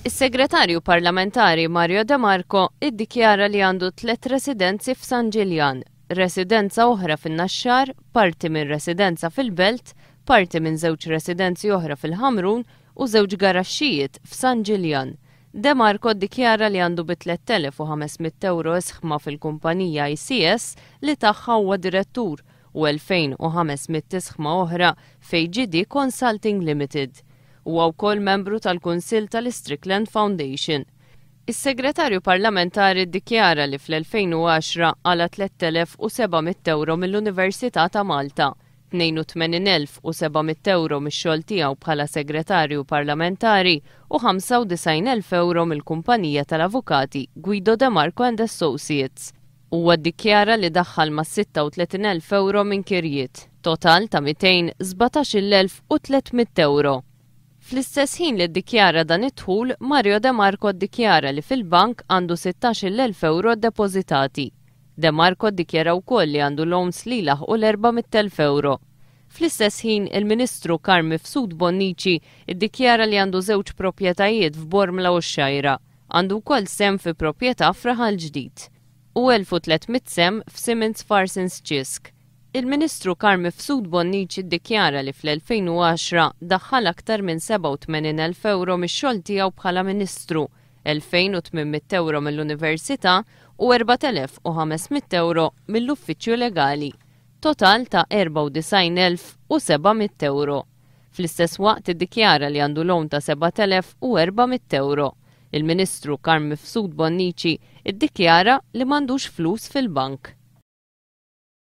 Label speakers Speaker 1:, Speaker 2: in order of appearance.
Speaker 1: Is-Segretarju Parlamentari Mario De Marco iddikjara li għandu 3 residenzi f'San Ġiljan, residenza oħra fin-Naxxar, parti minn residenza fil-Belt, parti minn 2 residenzi oħra fil-Ħamrun u 2 garaxxijiet f'San Ġiljan. De Marco ddikjara li għandu bi 3,500 euro isħma fil-kumpanija ICS li tagħha huwa direttur u 2,500 isħma oħra FGD Consulting Limited. Huwa wkoll membru tal-Kunsill tal-Strickland Foundation. Is-Segretarju Parlamentari ddikjara li fl-2010 għala 3,700 euro mill-Università ta' Malta, 82,700 euro mix-xogħol tiegħu bħala Segretarju Parlamentari u 95,000 euro mill-kumpanija tal-avukati Guido De Marco and Associates. Huwa ddikjara li daħħal ma' 36,000 euro minn kirjiet, total ta' 217,300 euro. Fl-istess ħin li ddikjara dan id-dħul, Mario De Marco ddikjara li fil-bank għandu 16,000 euro depożitati. De Marco ddikjara wkoll li għandu loans li laħqu l-400,000 euro. Fl-istess ħin il-Ministru Carm Mifsud Bonnici iddikjara li għandu 2 proprjetajiet f'Bormla u x-Xajra, għandu wkoll sem fi proprjetà f'Raħal Ġdid u 1,300 sem f'Siemens Parsons Ċisk. Il-Ministru Carm Mifsud Bonnici ddikjara li fl-2010 daħħal aktar minn 87,000 euro mix-xogħol tiegħu bħala Ministru, 2,800 euro mill-Università u 4,500 euro mill-Uffiċċju Legali, total ta' 94,700 euro. Fl-istess waqt iddikjara li għandu loan ta' 7,400 euro. Il-Ministru Carm Mifsud Bonnici iddikjara li m'għandux flus fil-bank.